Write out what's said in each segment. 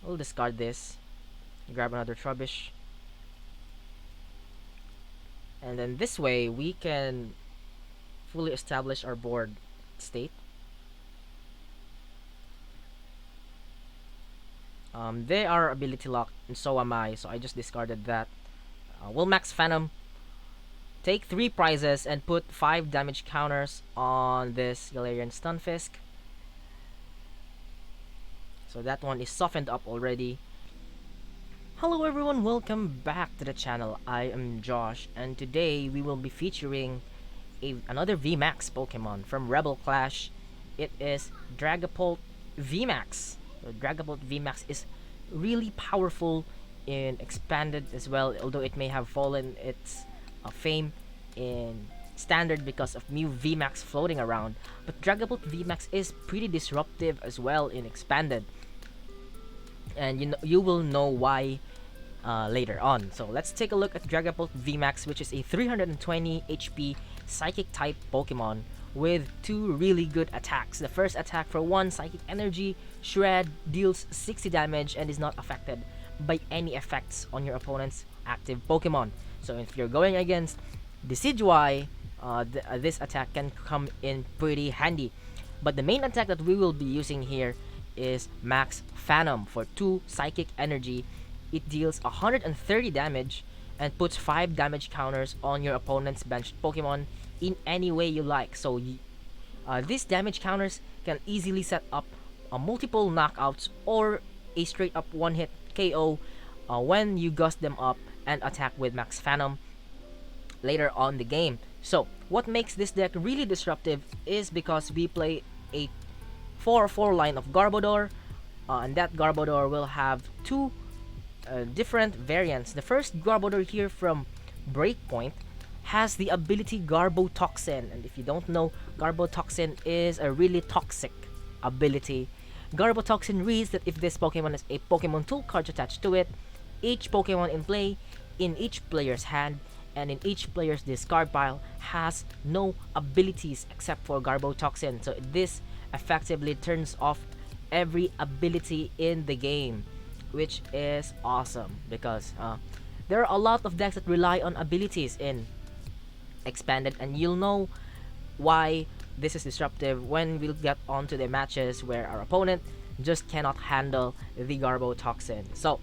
We'll discard this, grab another Trubbish, and then this way we can fully establish our board state. They are ability locked, and so am I, so I just discarded that. We'll max Phantom, take 3 prizes, and put 5 damage counters on this Galarian Stunfisk. So that one is softened up already. Hello everyone, welcome back to the channel. I am Josh, and today we will be featuring another VMAX Pokemon from Rebel Clash. It is Dragapult VMAX. Dragapult VMAX is really powerful in Expanded as well, although it may have fallen its fame in Standard because of new VMAX floating around. But Dragapult VMAX is pretty disruptive as well in Expanded, and you will know why later on. So let's take a look at Dragapult VMAX, which is a 320 HP Psychic type Pokemon with 2 really good attacks. The first attack for 1 Psychic Energy, Shred, deals 60 damage and is not affected by any effects on your opponent's active Pokemon. So if you're going against Decidueye, this attack can come in pretty handy. But the main attack that we will be using here is Max Phantom for 2 Psychic Energy. It deals 130 damage and puts 5 damage counters on your opponent's benched Pokemon in any way you like. So these damage counters can easily set up multiple knockouts or a straight up one hit KO when you gust them up and attack with Max Phantom later on the game. So what makes this deck really disruptive is because we play a 4-4 line of Garbodor, and that Garbodor will have 2 different variants. The first Garbodor here from Breakpoint has the ability Garbotoxin, and if you don't know, Garbotoxin is a really toxic ability. Garbotoxin reads that if this Pokemon has a Pokemon tool card attached to it, each Pokemon in play in each player's hand and in each player's discard pile has no abilities except for Garbotoxin. So this effectively turns off every ability in the game, which is awesome because there are a lot of decks that rely on abilities in Expanded, and you'll know why this is disruptive when we'll get onto the matches where our opponent just cannot handle the Garbotoxin. So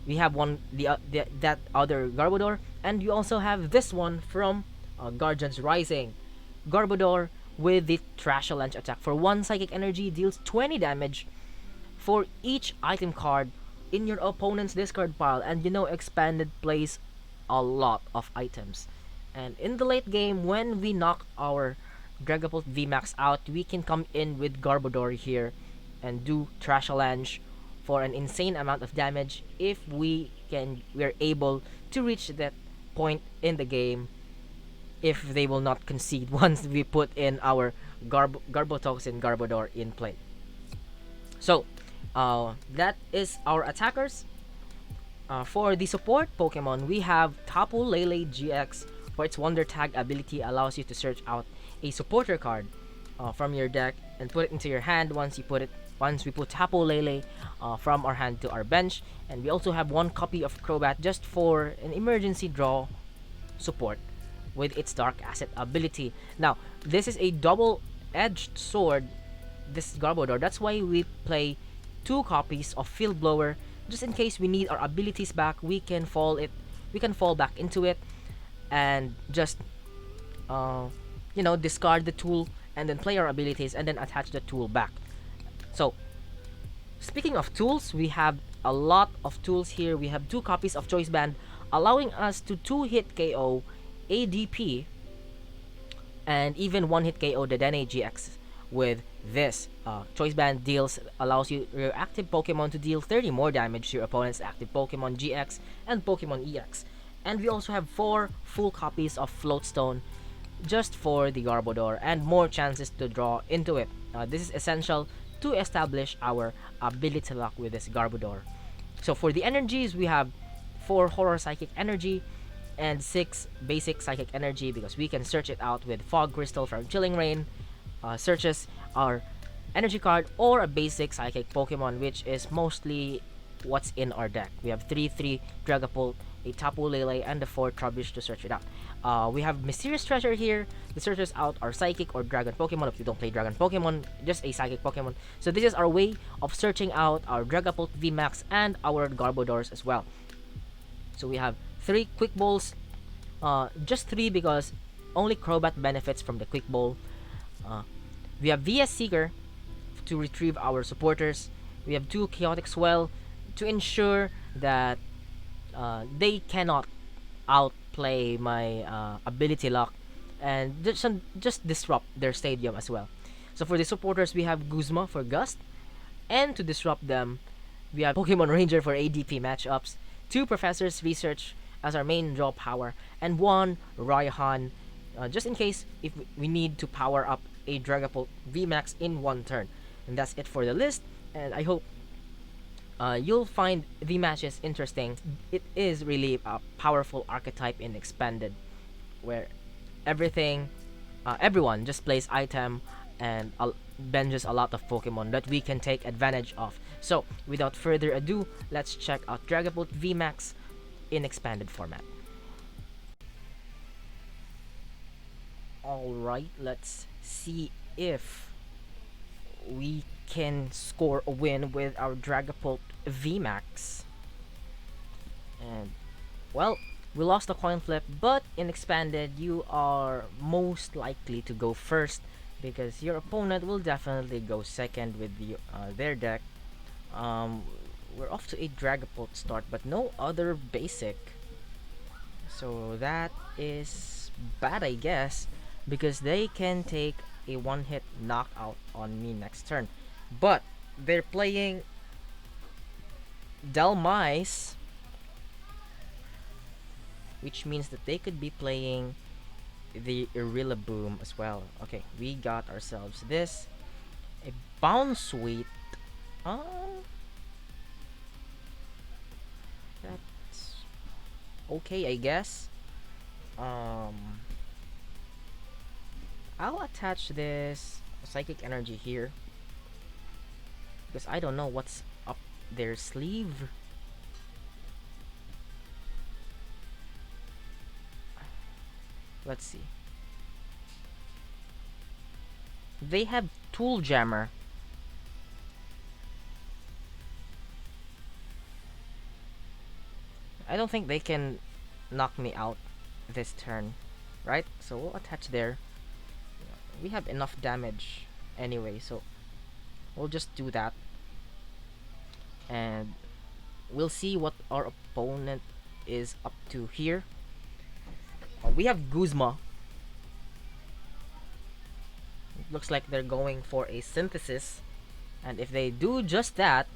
we have that other Garbodor, and you also have this one from Guardians Rising. Garbodor with the Trashalanche attack for 1 Psychic Energy deals 20 damage for each item card in your opponent's discard pile, and Expanded plays a lot of items. And in the late game, when we knock our Dragapult VMAX out, we can come in with Garbodor here and do Trashalanche for an insane amount of damage if we're able to reach that point in the game, if they will not concede once we put in our Garbotoxin Garbodor in play. So that is our attackers. For the support Pokemon, we have Tapu Lele-GX. For its Wonder Tag ability, allows you to search out a supporter card from your deck and put it into your hand. Once we put Tapu Lele from our hand to our bench, and we also have 1 copy of Crobat just for an emergency draw support with its Dark Asset ability. Now, this is a double-edged sword, this Garbodor. That's why we play 2 copies of Field Blower, just in case we need our abilities back. We can fall back into it and just discard the tool and then play our abilities and then attach the tool back. So speaking of tools, we have a lot of tools here. We have 2 copies of Choice Band, allowing us to 2-hit KO ADP and even 1-hit KO the Dedenne GX. With this Choice Band allows your active Pokemon to deal 30 more damage to your opponent's active Pokemon GX and Pokemon EX. And we also have 4 full copies of Floatstone just for the Garbodor and more chances to draw into it. This is essential to establish our ability lock with this Garbodor. So for the energies, we have 4 Horror Psychic Energy and 6 Basic Psychic Energy because we can search it out with Fog Crystal from Chilling Rain. Searches are energy card or a basic psychic Pokemon, which is mostly what's in our deck. We have 3 Dragapult, a Tapu Lele, and the 4 Trubbish to search it out. We have Mysterious Treasure here. This searches out our Psychic or Dragon Pokemon. If you don't play Dragon Pokemon, just a Psychic Pokemon. So this is our way of searching out our Dragapult VMAX and our Garbodors as well. So we have 3 Quick Balls. Just 3 because only Crobat benefits from the Quick Ball. We have VS Seeker to retrieve our supporters. We have 2 Chaotic Swell to ensure that they cannot outplay my ability lock and just disrupt their stadium as well. So for the supporters, we have Guzma for Gust, and to disrupt them, we have Pokemon Ranger for ADP matchups, 2 Professor's Research as our main draw power, and 1 Raihan, just in case if we need to power up a Dragapult VMAX in 1 turn. And that's it for the list, and I hope you'll find the matches interesting. It is really a powerful archetype in Expanded, where everyone just plays item and benches a lot of Pokemon that we can take advantage of. So, without further ado, let's check out Dragapult VMAX in Expanded format. Alright, let's see if we can score a win with our Dragapult VMAX. And, well, we lost the coin flip, but in Expanded, you are most likely to go first because your opponent will definitely go second with their deck. We're off to a Dragapult start, but no other basic. So that is bad, I guess, because they can take a one-hit knockout on me next turn. But they're playing Delmise, which means that they could be playing the Irrillaboom as well. Okay, we got ourselves this. A Bounce Sweet. That's okay, I guess. I'll attach this Psychic Energy here because I don't know what's up their sleeve. Let's see. They have Tool Jammer. I don't think they can knock me out this turn, right? So we'll attach there. We have enough damage anyway, so we'll just do that. And we'll see what our opponent is up to here. We have Guzma. It looks like they're going for a Synthesis. And if they do just that,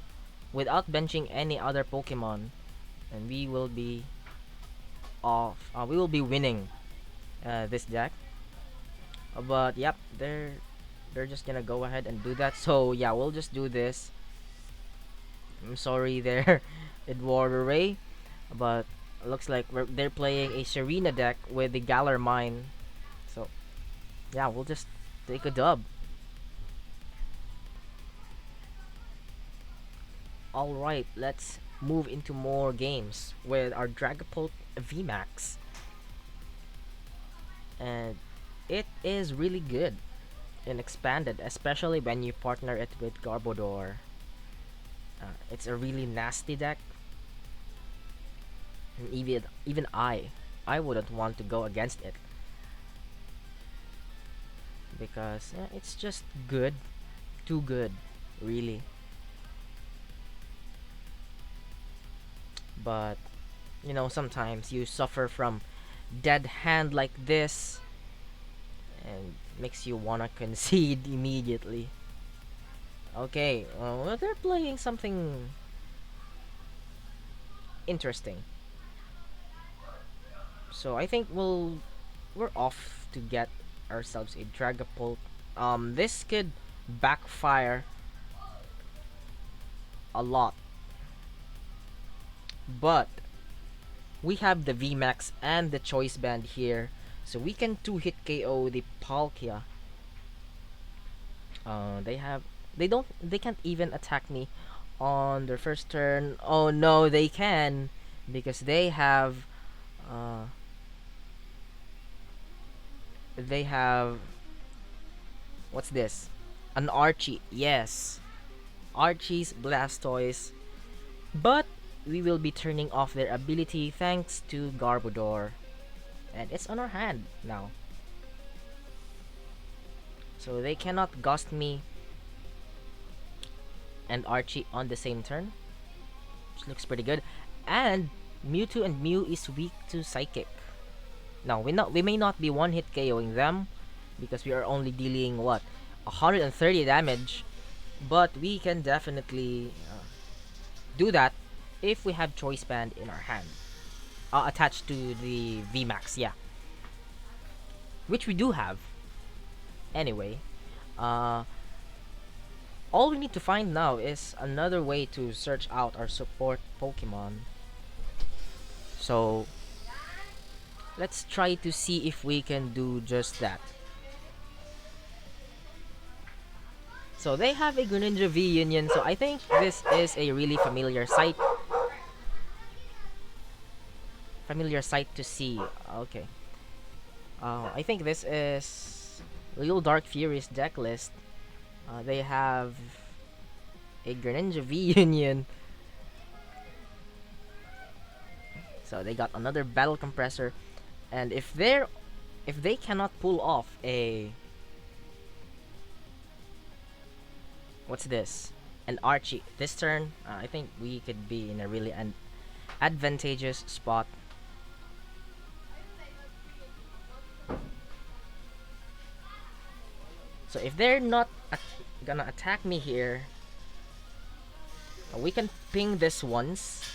without benching any other Pokemon, then we will be off. We will be winning this deck. But yep, they're just gonna go ahead and do that. So yeah, we'll just do this. I'm sorry there, Edward Ray, but looks like they're playing a Tsareena deck with the Galar Mine. So yeah, we'll just take a dub. Alright, let's move into more games with our Dragapult VMAX. And it is really good in Expanded, especially when you partner it with Garbodor. It's a really nasty deck. And even I wouldn't want to go against it because it's just good, too good, really. But you know, sometimes you suffer from dead hand like this and makes you wanna concede immediately. Okay, well, they're playing something interesting. So I think we're off to get ourselves a Dragapult. This could backfire a lot, but we have the VMAX and the Choice Band here, so we can 2-hit KO the Palkia. They have They can't even attack me on their first turn. Oh no, they can, because uh they have, what's this? An Archie. Yes. Archie's Blastoise. But we will be turning off their ability thanks to Garbodor. And it's on our hand now. So they cannot ghost me and Archie on the same turn. Which looks pretty good. And Mewtwo and Mew is weak to Psychic. Now we may not be one hit KOing them because we are only dealing what, 130 damage, but we can definitely do that if we have Choice Band in our hand, attached to the VMAX, yeah, which we do have. Anyway, uh, all we need to find now is another way to search out our support Pokemon. So let's try to see if we can do just that. So they have a Greninja V Union, so I think this is a really familiar sight. Familiar sight to see. Okay. I think this is Real Dark Fury's deck list. They have a Greninja V Union. So they got another Battle Compressor, and if they cannot pull off a, what's this? An Archie this turn, I think we could be in a really advantageous spot. So if they're not gonna attack me here, we can ping this once.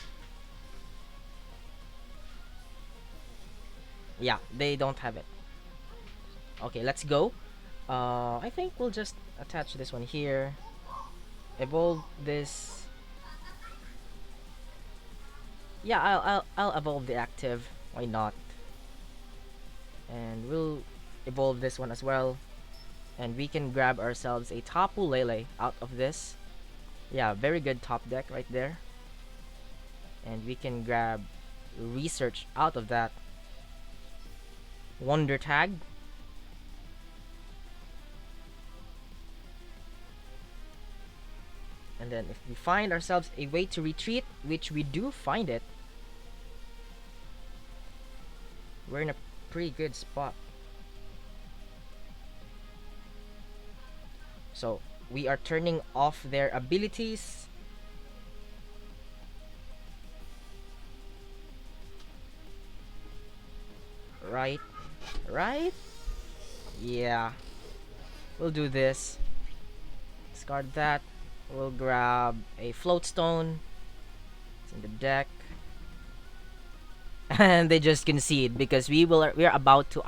Yeah, they don't have it. Okay, let's go. I think we'll just attach this one here. Evolve this. Yeah, I'll evolve the active. Why not? And we'll evolve this one as well. And we can grab ourselves a Tapu Lele out of this. Yeah, very good top deck right there. And we can grab Research out of that. Wonder Tag. And then if we find ourselves a way to retreat, which we do find it, we're in a pretty good spot. So we are turning off their abilities. Right? Right? Yeah. We'll do this. Discard that. We'll grab a Float Stone. It's in the deck. And they just concede because we are about to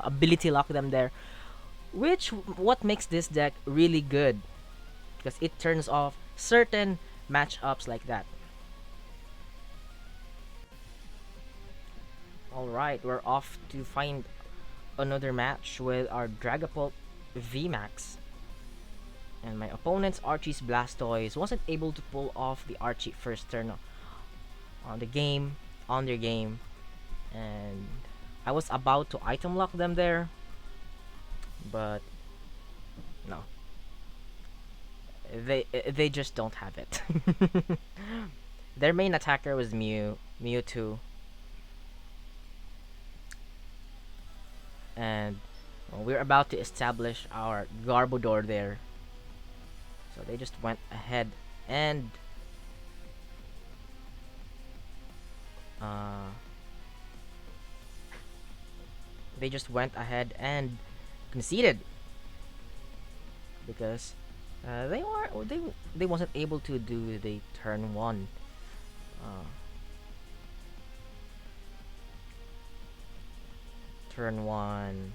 ability lock them there. What makes this deck really good, because it turns off certain matchups like that. Alright, we're off to find another match with our Dragapult VMAX. And my opponent's Archie's Blastoise wasn't able to pull off the Archie first turn on their game. And I was about to item lock them there, but no. They just don't have it. Their main attacker was Mewtwo. And we're about to establish our Garbodor there. So they just went ahead and conceded because they wasn't able to do the turn one. Turn one.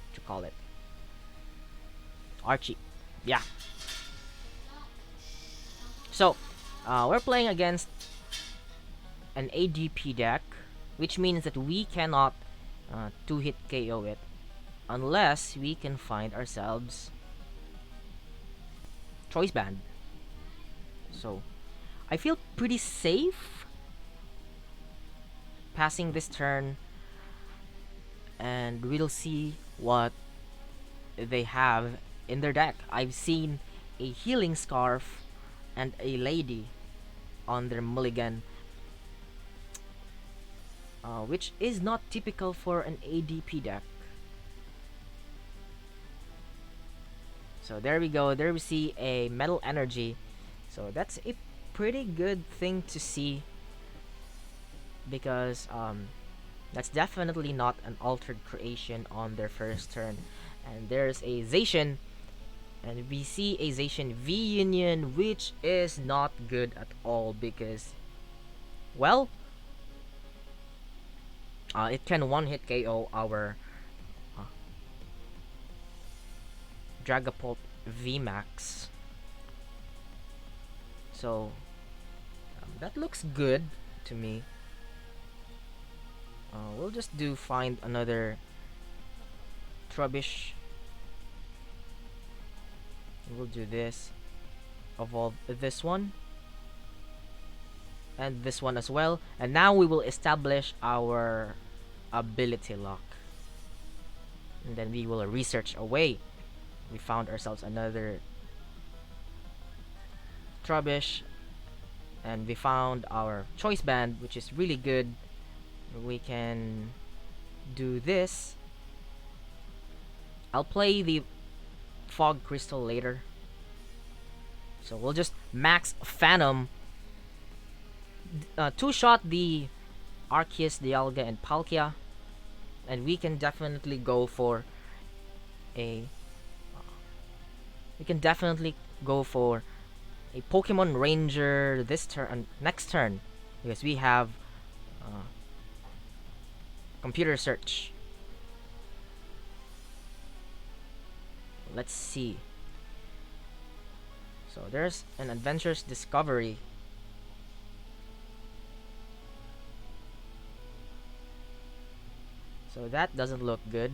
What you call it? Archie. Yeah. So, we're playing against an ADP deck, which means that we cannot 2-hit KO it unless we can find ourselves choice band. So I feel pretty safe passing this turn, and we'll see what they have in their deck. I've seen a healing scarf and a lady on their mulligan, which is not typical for an ADP deck. So there we go. There we see a metal energy. So that's a pretty good thing to see, because that's definitely not an altered creation on their first turn. And there's a Zacian, and we see a Zacian V Union, which is not good at all because, well, it can one-hit KO our uh, Dragapult VMAX. So that looks good to me. We'll just find another Trubbish. We'll do this. Evolve this one. And this one as well. And now we will establish our ability lock. And then we will research away. We found ourselves another Trubbish. And we found our choice band, which is really good. We can do this. I'll play the Fog Crystal later. So we'll just max Phantom. Two-shot the Arceus, Dialga, and Palkia. And we can definitely go for a... we can definitely go for a Pokemon Ranger this turn, next turn. Because we have computer search. Let's see. So there's an adventurous discovery. So that doesn't look good.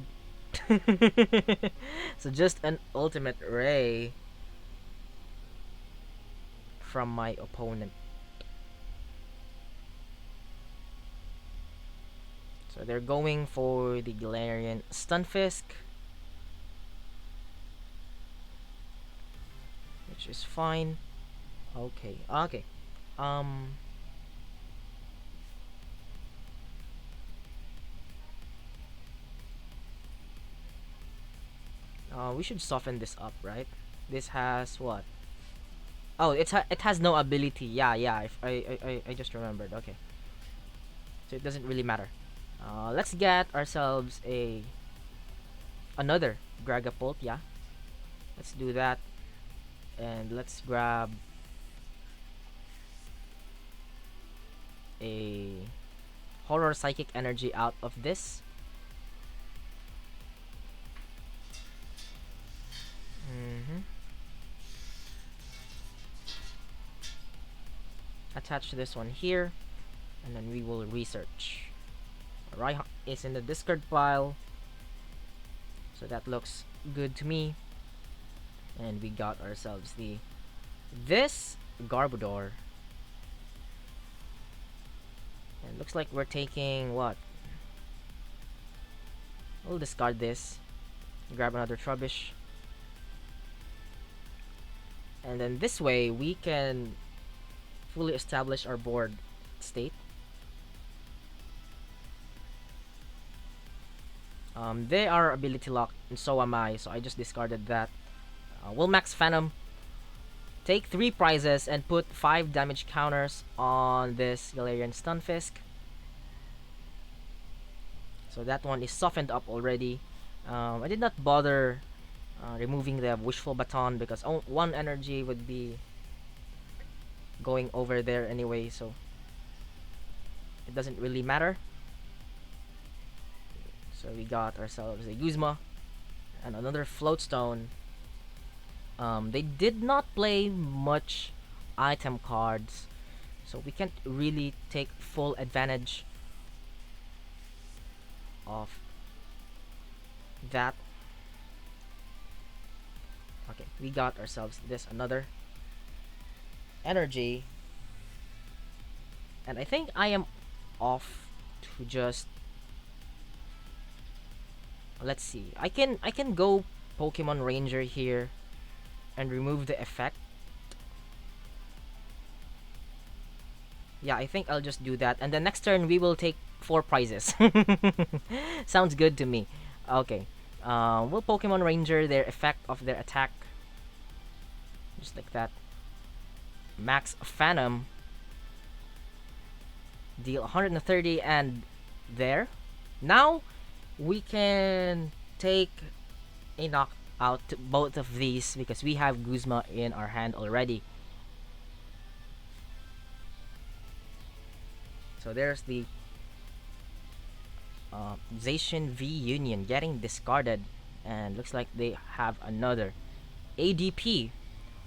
So just an ultimate ray from my opponent. So they're going for the Galarian Stunfisk, which is fine. Okay. We should soften this up, right? This has what? Oh, it has no ability. Yeah. I just remembered. Okay. So it doesn't really matter. Let's get ourselves another Dragapult. Yeah. Let's do that. And let's grab a Horror Psychic Energy out of this. Attach this one here, and then we will research. Raihan is in the discard pile, so that looks good to me. And we got ourselves this Garbodor. And looks like we're taking what? We'll discard this. Grab another Trubbish. And then this way we can fully establish our board state. They are ability locked, and so am I, so I just discarded that. We'll max Phantom, take 3 prizes, and put 5 damage counters on this Galarian Stunfisk. So that one is softened up already. I did not bother removing the Wishful Baton because 1 energy would be going over there anyway, so it doesn't really matter. So we got ourselves a Guzma and another Floatstone. They did not play much item cards, so we can't really take full advantage of that. Okay, we got ourselves this another energy, and I think I am off to just, let's see. I can go Pokemon Ranger here and remove the effect. Yeah, I think I'll just do that. And the next turn we will take 4 prizes. Sounds good to me. Okay. We'll Pokemon Ranger their effect of their attack. Just like that. Max Phantom. Deal 130 and there. Now we can take a knockout to both of these because we have Guzma in our hand already. So there's the Zacian V Union getting discarded, and looks like they have another ADP,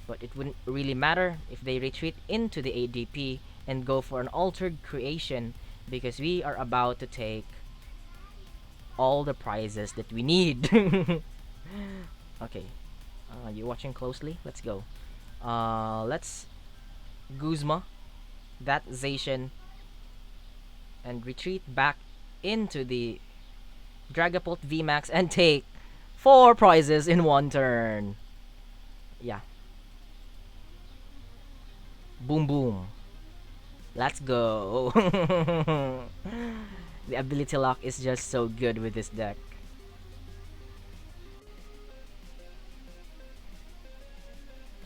but it wouldn't really matter if they retreat into the ADP and go for an altered creation because we are about to take all the prizes that we need. Okay, you watching closely? Let's go. Let's Guzma that Zacian and retreat back into the Dragapult VMAX and take 4 prizes in one turn. Yeah. Boom boom. Let's go. The ability lock is just so good with this deck.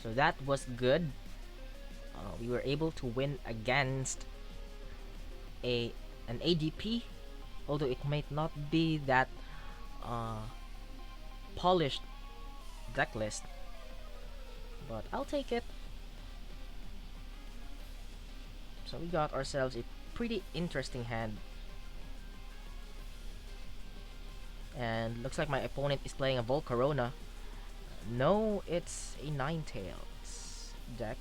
So that was good. We were able to win against an ADP, although it might not be that polished deck list, but I'll take it. So we got ourselves a pretty interesting hand, and looks like my opponent is playing a Volcarona. No, it's a Ninetales deck.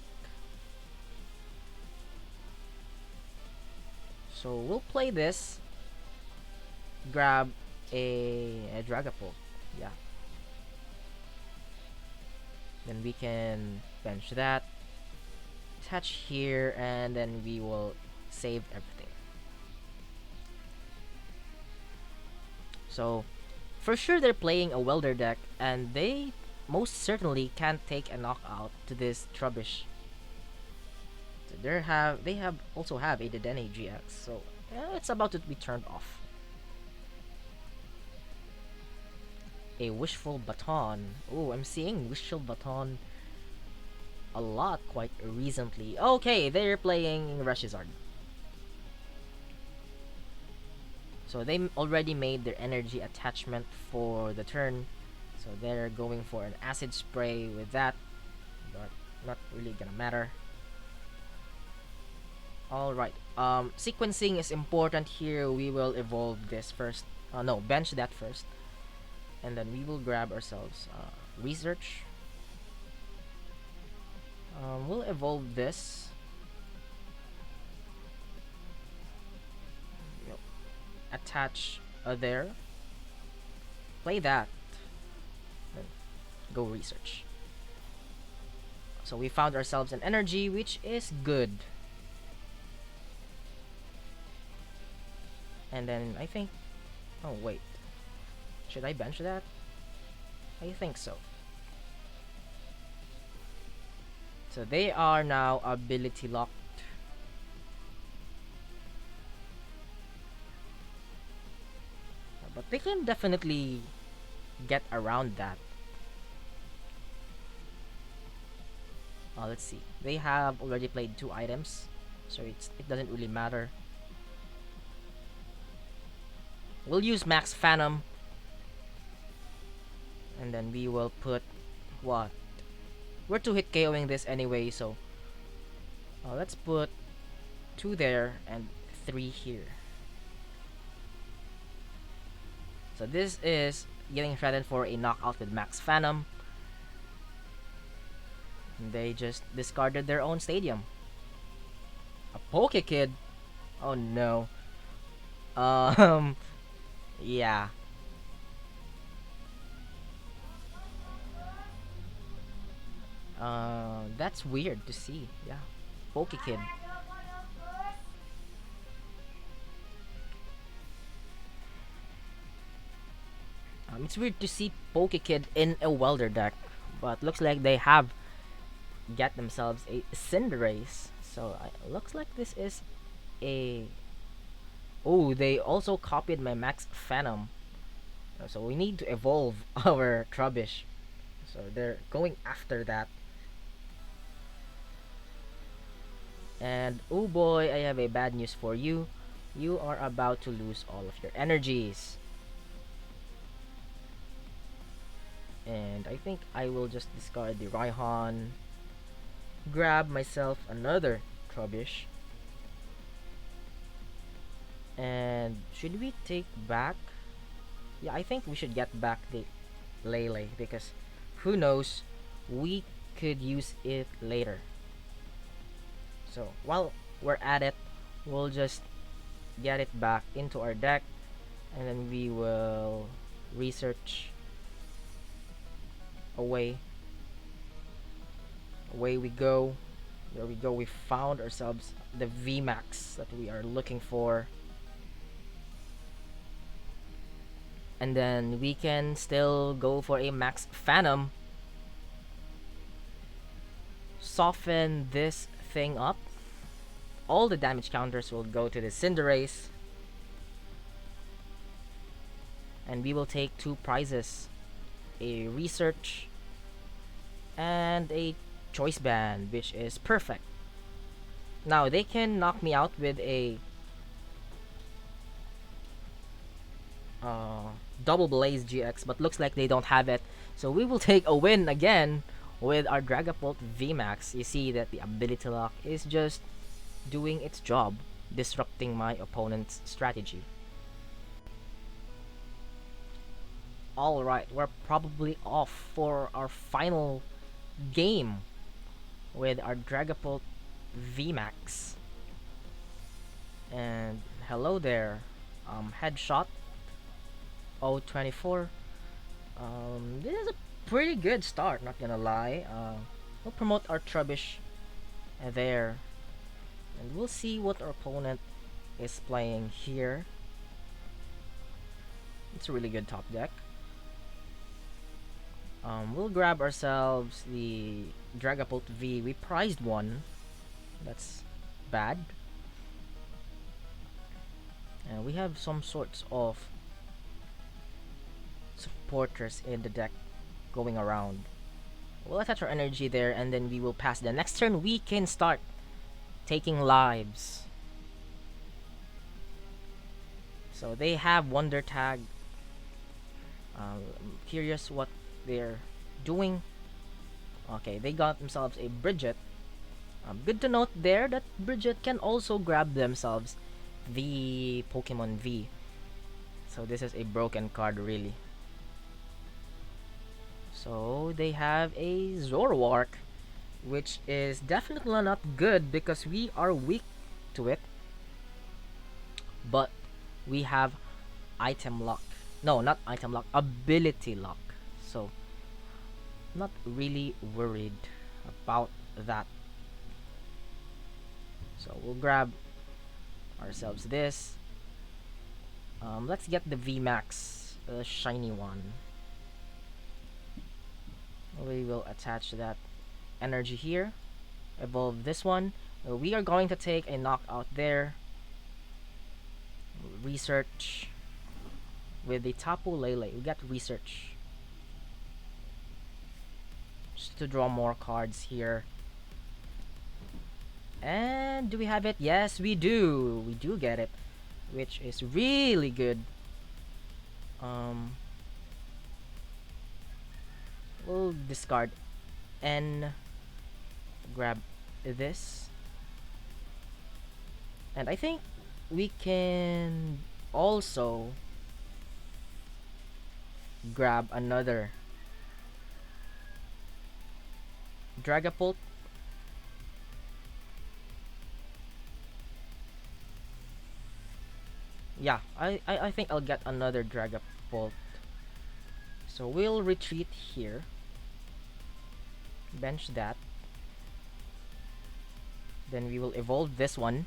So we'll play this. Grab a Dragapult. Yeah. Then we can bench that. Attach here, and then we will save everything. So, for sure they're playing a Welder deck, and they most certainly can't take a knockout to this Trubbish. So they have also have a Dedenne GX, so yeah, it's about to be turned off. A Wishful Baton. Oh, I'm seeing Wishful Baton a lot quite recently. Okay, they're playing Reshizard. So they already made their energy attachment for the turn. So they're going for an acid spray with that. But not really gonna matter. Alright. Sequencing is important here. We will evolve this first. No, bench that first. And then we will grab ourselves research. We'll evolve this. Attach there. Play that. Then go research. So we found ourselves an energy, which is good. And then I think... Oh, wait. Should I bench that? I think so. So they are now ability locked. But they can definitely get around that. Let's see. They have already played 2 items, so it doesn't really matter. We'll use Max Phantom, and then we will put what? We're 2-hit KOing this anyway, so let's put 2 there and 3 here. So this is getting threatened for a knockout with Max Phantom. And they just discarded their own stadium. A Pokekid? Oh no. Yeah. That's weird to see. Yeah. Pokekid. It's weird to see Pokekid in a Welder deck, but looks like they have get themselves a Cinderace. So looks like this is a... Oh, they also copied my Max Phantom. So we need to evolve our Trubbish. So they're going after that. And oh boy, I have a bad news for you. You are about to lose all of your energies. And I think I will just discard the Raihan. Grab myself another Trubbish. And should we take back? Yeah, I think we should get back the Lele because who knows, we could use it later. So while we're at it, we'll just get it back into our deck and then we will research away we go. There we go, we found ourselves the VMAX that we are looking for. And then we can still go for a Max Phantom. Soften this thing up. All the damage counters will go to the Cinderace. And we will take 2 prizes. A Research and a Choice Band, which is perfect. Now they can knock me out with a Double Blaze GX, but looks like they don't have it. So we will take a win again with our Dragapult VMAX. You see that the ability lock is just doing its job, disrupting my opponent's strategy. Alright, we're probably off for our final game with our Dragapult VMAX. And hello there, Headshot 024. This is a pretty good start, not gonna lie. We'll promote our Trubbish there, and we'll see what our opponent is playing here. It's a really good top deck. We'll grab ourselves the Dragapult V. We prized one. That's bad. And we have some sorts of supporters in the deck going around. We'll attach our energy there and then we will pass. The next turn we can start taking lives. So they have Wonder Tag. I'm curious what they're doing. Okay, they got themselves a Bridget. Good to note there that Bridget can also grab themselves the Pokemon V. So this is a broken card really. So they have a Zoroark, which is definitely not good because we are weak to it. But we have item lock. No, not item lock, ability lock. So not really worried about that. So we'll grab ourselves this. Let's get the VMAX, the shiny one. We will attach that energy here. Evolve this one. We are going to take a knockout there. Research with the Tapu Lele. We got Research. Just to draw more cards here. And do we have it? Yes, we do. We do get it, which is really good. We'll discard N. Grab this. And I think we can also grab another Dragapult. Yeah, I think I'll get another Dragapult. So we'll retreat here. Bench that. Then we will evolve this one.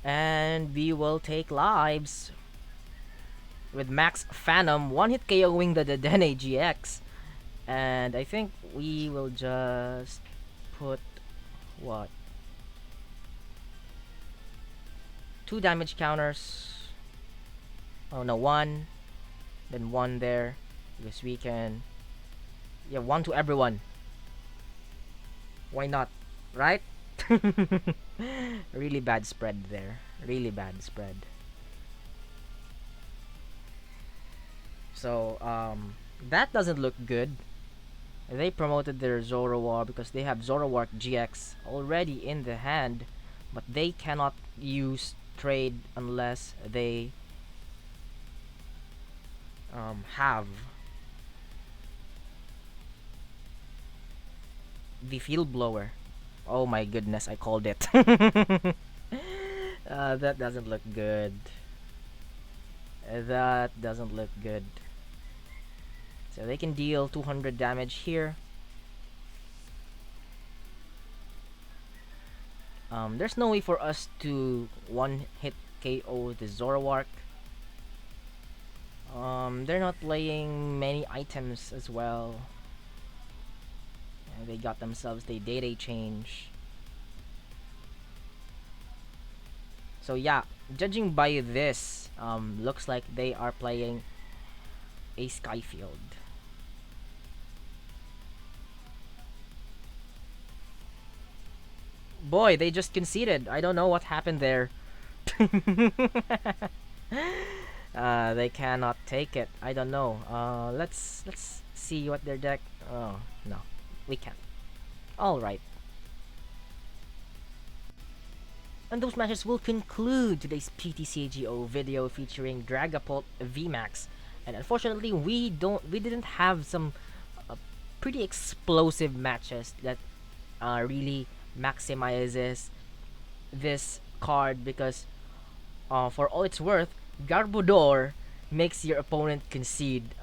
And we will take lives with Max Phantom, one-hit KOing the Dedenne GX. And I think we will just put what? 2 damage counters. Oh no, 1. Then 1 there. Because we can. Yeah, 1 to everyone. Why not? Right? Really bad spread there. Really bad spread. So, that doesn't look good. They promoted their Zoroark because they have Zoroark GX already in the hand, but they cannot use trade unless they have the field blower. Oh my goodness, I called it. That doesn't look good. That doesn't look good. So they can deal 200 damage here. There's no way for us to one-hit KO the Zoroark. They're not playing many items as well. They got themselves the DAA change. So yeah, judging by this, looks like they are playing a Skyfield. Boy, they just conceded. I don't know what happened there. They cannot take it. I don't know. Let's see what their deck. Oh no, we can't. All right. And those matches will conclude today's PTCGO video featuring Dragapult VMAX. And unfortunately, we didn't have some pretty explosive matches that really maximizes this card because for all it's worth, Garbodor makes your opponent concede.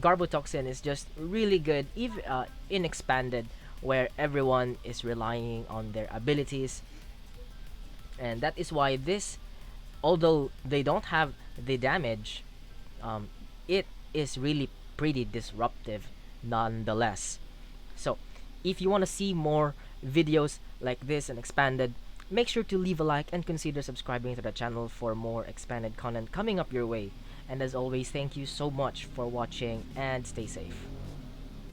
Garbotoxin is just really good even in Expanded, where everyone is relying on their abilities. And that is why this, although they don't have the damage, it is really pretty disruptive nonetheless. So if you want to see more videos like this and Expanded, make sure to leave a like and consider subscribing to the channel for more Expanded content coming up your way. And as always, thank you so much for watching and stay safe.